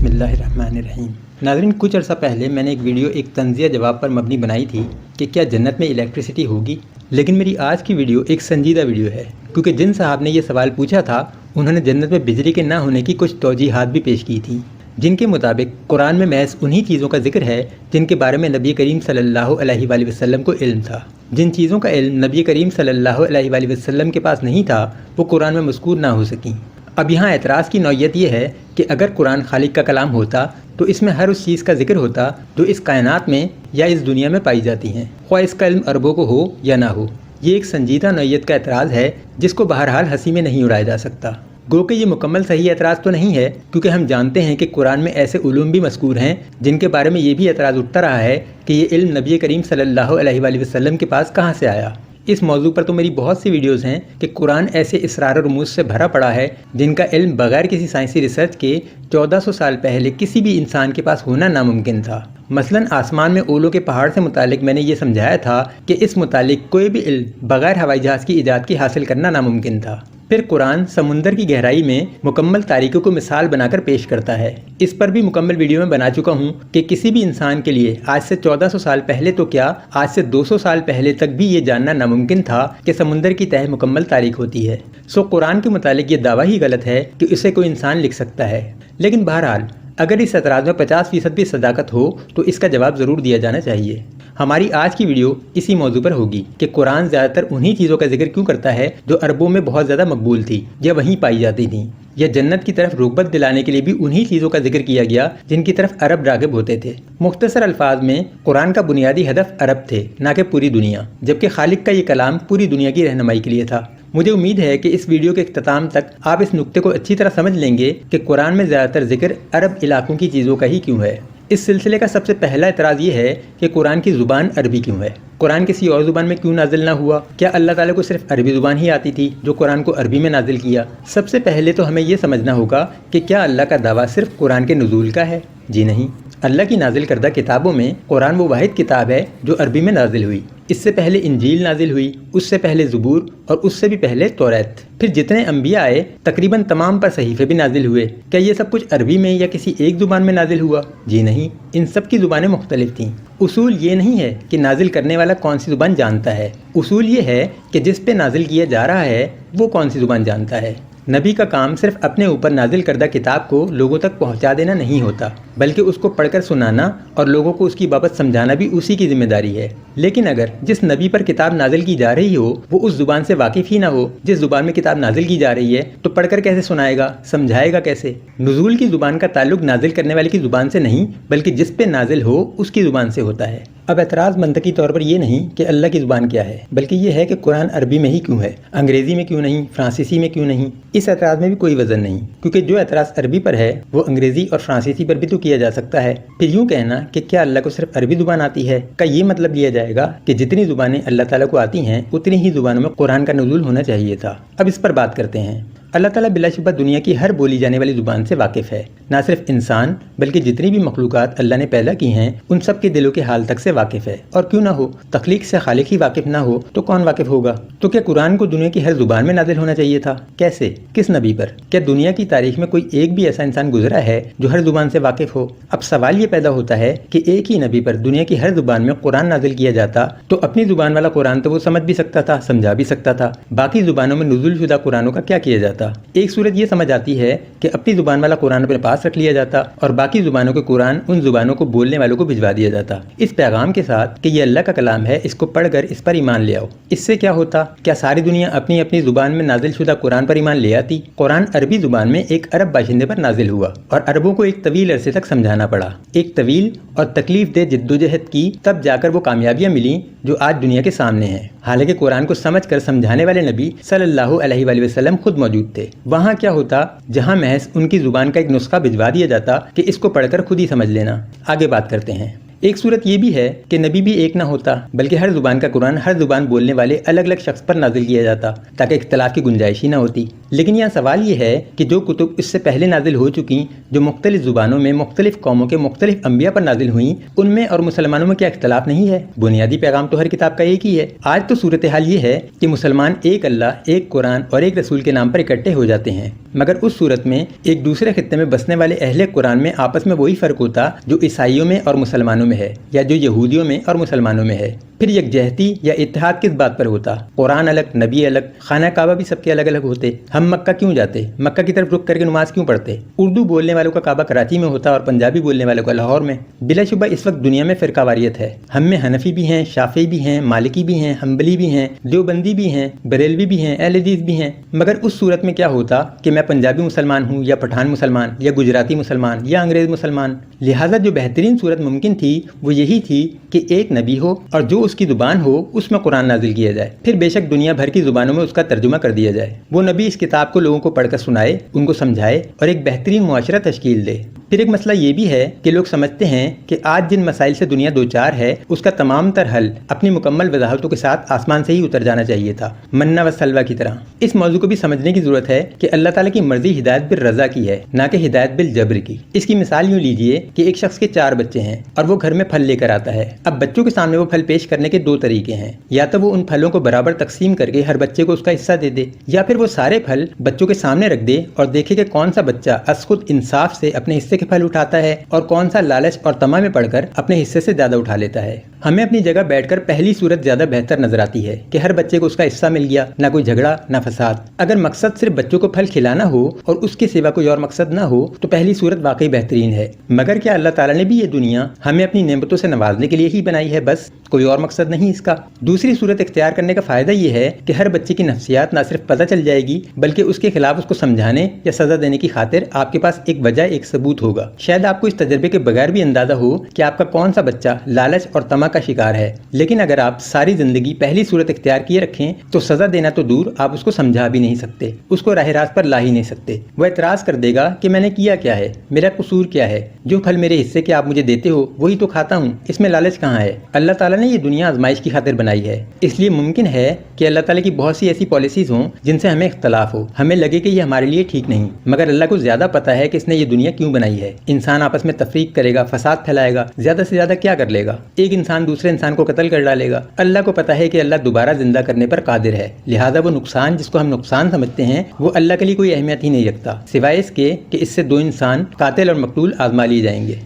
बिस्मिल्लाहिर्रहमानिर्रहीम। नाज़रीन, कुछ अर्सा पहले मैंने एक वीडियो एक तंज़िया जवाब पर मबनी बनाई थी कि क्या जन्नत में इलेक्ट्रिसिटी होगी। लेकिन मेरी आज की वीडियो एक संजीदा वीडियो है, क्योंकि जिन साहब ने यह सवाल पूछा था उन्होंने जन्नत में बिजली के ना होने की कुछ तौजीहात भी पेश की थी, जिनके मुताबिक कुरान में महज उन्हीं चीज़ों का जिक्र है जिनके बारे में नबी करीम सल्लल्लाहु अलैहि वसल्लम को इल्म था। जिन चीज़ों का इल्म नबी करीम सल्लल्लाहु अलैहि वसल्लम के पास नहीं था वो कुरान में मज़कूर ना हो सकी। अब यहाँ एतराज़ की नौयत यह है कि अगर कुरान खालिक का कलाम होता तो इसमें हर उस चीज़ का जिक्र होता जो इस कायनात में या इस दुनिया में पाई जाती हैं, ख्वाह इसका इल्म अरबों को हो या ना हो। ये एक संजीदा नौयत का एतराज़ है जिसको बहरहाल हंसी में नहीं उड़ाया जा सकता। गो कि ये मुकम्मल सही एतराज़ तो नहीं है, क्योंकि हम जानते हैं कि कुरान में ऐसे उलूम भी मज़कूर हैं जिनके बारे में ये भी एतराज़ उठता रहा है कि ये इल्म नबी करीम सल्लल्लाहु अलैहि वसल्लम के पास कहाँ से आया। इस मौजू पर तो मेरी बहुत सी वीडियोस हैं कि कुरान ऐसे इसरार और रुमूज़ से भरा पड़ा है जिनका इल्म बगैर किसी साइंसी रिसर्च के 1400 साल पहले किसी भी इंसान के पास होना नामुमकिन था। मसलन आसमान में ओलों के पहाड़ से मुतालिक मैंने ये समझाया था कि इस मुतालिक कोई भी इल्म बगैर हवाई जहाज़ की इजाद की हासिल करना नामुमकिन था। फिर कुरान समुंदर की गहराई में मुकम्मल तारीकों को मिसाल बनाकर पेश करता है। इस पर भी मुकम्मल वीडियो में बना चुका हूँ कि किसी भी इंसान के लिए आज से 1400 साल पहले तो क्या आज से 200 साल पहले तक भी ये जानना नामुमकिन था कि समुंदर की तह मुकम्मल तारीख होती है। सो कुरान के मुतालिक ये दावा ही गलत है कि इसे कोई इंसान लिख सकता है। लेकिन बहरहाल अगर इस एतराज़ में 50% भी सदाकत हो तो इसका जवाब ज़रूर दिया जाना चाहिए। हमारी आज की वीडियो इसी मौजू पर होगी कि कुरान ज़्यादातर उन्हीं चीज़ों का जिक्र क्यों करता है जो अरबों में बहुत ज़्यादा मकबूल थी या वहीं पाई जाती थी, या जन्नत की तरफ रुग़बत दिलाने के लिए भी उन्हीं चीज़ों का जिक्र किया गया जिनकी तरफ अरब राग़िब होते थे। मुख्तसर अल्फाज में कुरान का बुनियादी हदफ अरब थे, ना कि पूरी दुनिया, जबकि खालिक का ये कलाम पूरी दुनिया की रहनुमाई के लिए था। मुझे उम्मीद है कि इस वीडियो के इख्तिताम तक आप इस नुक्ते को अच्छी तरह समझ लेंगे कि कुरान में ज़्यादातर जिक्र अरब इलाकों की चीज़ों का ही क्यों है। इस सिलसिले का सबसे पहला एतराज़ ये है कि कुरान की ज़ुबान अरबी क्यों है। कुरान किसी और ज़ुबान में क्यों नाजिल ना हुआ? क्या अल्लाह ताला को सिर्फ अरबी ज़ुबान ही आती थी जो कुरान को अरबी में नाजिल किया? सबसे पहले तो हमें ये समझना होगा कि क्या अल्लाह का दावा सिर्फ कुरान के नुज़ूल का है? जी नहीं। अल्लाह की नाजिल करदा किताबों में कुरान वो वाहिद किताब है जो अरबी में नाजिल हुई। इससे पहले इंजील नाजिल हुई, उससे पहले ज़बूर और उससे भी पहले तौरात। फिर जितने अंबिया आए तकरीबन तमाम पर सहीफ़े भी नाजिल हुए। क्या ये सब कुछ अरबी में या किसी एक ज़ुबान में नाजिल हुआ? जी नहीं, इन सब की ज़ुबानें मुख्तलिफ थीं। उसूल ये नहीं है कि नाजिल करने वाला कौन सी ज़ुबान जानता है, उसूल ये है कि जिस पे नाजिल किया जा रहा है वो कौन सी ज़ुबान जानता है। नबी का काम सिर्फ अपने ऊपर नाजिल करदा किताब को लोगों तक पहुंचा देना नहीं होता, बल्कि उसको पढ़कर सुनाना और लोगों को उसकी बाबत समझाना भी उसी की जिम्मेदारी है। लेकिन अगर जिस नबी पर किताब नाजिल की जा रही हो वो उस ज़ुबान से वाकिफ़ ही ना हो जिस ज़ुबान में किताब नाजिल की जा रही है, तो पढ़कर कैसे सुनाएगा, समझाएगा कैसे? नुज़ूल की ज़ुबान का ताल्लुक नाजिल करने वाले की ज़ुबान से नहीं बल्कि जिस पे नाजिल हो उसकी ज़ुबान से होता है। अब एतराज़ मंतकी तौर पर ये नहीं कि अल्लाह की ज़ुबान क्या है, बल्कि ये है कि कुरान अरबी में ही क्यों है, अंग्रेज़ी में क्यों नहीं, फ्रांसीसी में क्यों नहीं। इस एतराज़ में भी कोई वज़न नहीं, क्योंकि जो एतराज़ अरबी पर है वो अंग्रेज़ी और फ्रांसीसी पर भी तो किया जा सकता है। फिर यूँ कहना कि क्या अल्लाह को सिर्फ अरबी ज़ुबान आती है का ये मतलब लिया जाएगा कि जितनी ज़ुबानें अल्लाह ताला को आती हैं उतनी ही ज़ुबानों में कुरान का नुज़ूल होना चाहिए था। अब इस पर बात करते हैं। अल्लाह ताला बिलाशुबा दुनिया की हर बोली जाने वाली ज़ुबान से वाकिफ़ है। ना सिर्फ इंसान बल्कि जितनी भी मखलूक़ात अल्लाह ने पैदा की हैं उन सब के दिलों के हाल तक से वाकिफ़ है। और क्यों ना हो, तख्लीक से खालिक ही वाकिफ़ ना हो तो कौन वाकिफ़ होगा? तो क्या कुरान को दुनिया की हर ज़ुबान में नाजिल होना चाहिए था? कैसे, किस नबी पर? क्या दुनिया की तारीख में कोई एक भी ऐसा इंसान गुजरा है जो हर ज़ुबान से वाकिफ़ हो? अब सवाल ये पैदा होता है कि एक ही नबी पर दुनिया की हर ज़ुबान में कुरान नाजिल किया जाता तो अपनी ज़ुबान वाला कुरान तो वो समझ भी सकता था, समझा भी सकता था, बाकी ज़ुबानों में नुज़ूल शुदा कुरानों का क्या किया जाता? एक सूरत ये समझ आती है कि अपनी ज़ुबान वाला कुरान अपने पास रख लिया जाता और बाकी ज़ुबानों के कुरान उन ज़ुबानों को बोलने वालों को भिजवा दिया जाता, इस पैगाम के साथ कि ये अल्लाह का कलाम है, इसको पढ़कर इस पर ईमान ले आओ। इससे क्या होता? क्या सारी दुनिया अपनी अपनी ज़ुबान में नाजिल शुदा कुरान पर ईमान ले आती? कुरान अरबी ज़ुबान में एक अरब बाशिंदे पर नाजिल हुआ और अरबों को एक तवील अरसे तक समझाना पड़ा। एक तवील और तकलीफ दे जिद्दोजहद की, तब जाकर वो कामयाबियाँ मिली जो आज दुनिया के सामने हैं। हालांकि कुरान को समझकर समझाने वाले नबी सल्लल्लाहु अलैहि वसल्लम खुद मौजूद थे। वहाँ क्या होता जहाँ महज उनकी ज़ुबान का एक नुस्खा भिजवा दिया जाता कि इसको पढ़कर खुद ही समझ लेना। आगे बात करते हैं। एक सूरत ये भी है कि नबी भी एक ना होता बल्कि हर ज़ुबान का कुरान हर ज़ुबान बोलने वाले अलग अलग शख्स पर नाजिल किया जाता ताकि इख्तिलाफ की गुंजाइश ही ना होती। لیکن यहाँ सवाल ये है कि जो कुतुब इससे पहले नाजिल हो चुकी, जो मुख्तलिफ ज़ुबानों में मुख्तलिफ कौमों के मुख्तलिफ अंबिया पर नाजिल हुई, उनमें और मुसलमानों में क्या इख्तलाफ नहीं है? बुनियादी पैगाम तो हर किताब का एक ही है। आज तो सूरत हाल ये है कि मुसलमान एक अल्लाह, एक कुरान और एक रसूल के नाम पर इकट्ठे हो जाते हैं, मगर उस सूरत में एक दूसरे खित्ते में बसने वाले अहले कुरान में आपस में वही फ़र्क होता जो ईसाइयों में और मुसलमानों में है, या जो यहूदियों में और मुसलमानों में है। फिर यकजहती या इत्तेहाद किस बात पर होता? कुरान अलग, नबी अलग, खाना काबा भी सबके अलग अलग होते। हम मक्का क्यों जाते? मक्का की तरफ रुख करके नमाज क्यों पढ़ते? उर्दू बोलने वालों का काबा कराची में होता और पंजाबी बोलने वालों का लाहौर में। बिलाशुबा इस वक्त दुनिया में फ़िरकावारियत है। हम में हनफी भी हैं, शाफी भी हैं, मालिकी भी हैं, हम्बली भी हैं, देवबंदी भी हैं, बरेलवी भी हैं, अहले हदीस भी हैं। मगर उस सूरत में क्या होता कि मैं पंजाबी मुसलमान हूँ या पठान मुसलमान या गुजराती मुसलमान या अंग्रेज़ मुसलमान। लिहाजा जो बेहतरीन सूरत मुमकिन थी वो यही थी कि एक नबी हो और जो उसकी ज़ुबान हो उसमें कुरान नाजिल किया जाए, फिर बेशक दुनिया भर की ज़ुबानों में उसका तर्जुमा कर दिया जाए। वो नबी इस किताब को लोगों को पढ़कर सुनाए, उनको समझाए और एक बेहतरीन मुआशरा तश्कील दे। फिर एक मसला ये भी है कि लोग समझते हैं कि आज जिन मसाइल से दुनिया दो चार है उसका तमाम तर हल अपनी मुकम्मल वजाहतों के साथ आसमान से ही उतर जाना चाहिए था, मन्ना व सलवा की तरह। इस मौजू को भी समझने की ज़रूरत है कि अल्लाह ताला की मर्जी हिदायत बिल रज़ा की है, ना कि हिदायत बिल जब्र की। इसकी मिसाल यूँ लीजिए कि एक शख्स के 4 बच्चे हैं और वो घर में फल लेकर आता है। अब बच्चों के सामने वो फल पेश करने के 2 तरीके हैं, या तो वो उन फलों को बराबर तकसीम करके हर बच्चे को उसका हिस्सा दे दे, या फिर वो सारे फल बच्चों के सामने रख दे और देखे कि कौन सा बच्चा खुद इंसाफ से अपने हिस्से के फल उठाता है और कौन सा लालच और तमा में पड़कर अपने हिस्से से ज्यादा उठा लेता है। हमें अपनी जगह बैठकर पहली सूरत ज्यादा बेहतर नजर आती है कि हर बच्चे को उसका हिस्सा मिल गया, ना कोई झगड़ा ना फसाद। अगर मकसद सिर्फ बच्चों को फल खिलाना हो और उसके सिवा कोई और मकसद ना हो तो पहली सूरत वाकई बेहतरीन है। मगर क्या अल्लाह ताला ने भी ये दुनिया हमें अपनी नेमतों से नवाजने के लिए ही बनाई है? बस कोई और मकसद नहीं इसका। दूसरी सूरत इख्तियार करने का फायदा ये है कि हर बच्चे की नफ्सियात ना सिर्फ पता चल जाएगी बल्कि उसके खिलाफ उसको समझाने या सजा देने की खातिर आपके पास एक वजह, एक सबूत होगा। शायद आपको इस तजर्बे के बगैर भी अंदाजा हो कि आपका कौन सा बच्चा लालच और तमा का शिकार है। लेकिन अगर आप सारी जिंदगी पहली सूरत इख्तियार किए रखें तो सजा देना तो दूर, आप उसको समझा भी नहीं सकते, उसको राह रास्त पर ला ही नहीं सकते। वह एतराज कर देगा कि मैंने किया क्या है, मेरा कसूर क्या है, जो फल मेरे हिस्से के आप मुझे देते हो वही तो खाता हूँ, इसमें लालच कहाँ है? अल्लाह ताला ने ये दुनिया आजमाइश की खातिर बनाई है, इसलिए मुमकिन है कि अल्लाह ताला की बहुत सी ऐसी पॉलिसीज हों जिनसे हमें इख्तलाफ हो, हमें लगे कि ये हमारे लिए ठीक नहीं, मगर अल्लाह को ज्यादा पता है कि इसने ये दुनिया क्यों बनाई है। इंसान आपस में तफरीक करेगा, फसाद फैलाएगा, ज्यादा से ज्यादा क्या कर लेगा? एक इंसान दूसरे इंसान को कत्ल कर डालेगा। अल्लाह को पता है कि अल्लाह दोबारा जिंदा करने पर कादिर है, लिहाजा वो नुकसान जिसको हम नुकसान समझते हैं वो अल्लाह के लिए कोई अहमियत ही नहीं रखता, सिवाय इसके कि इससे 2 इंसान कातिल और मकतूल आजमा लिए जाएंगे।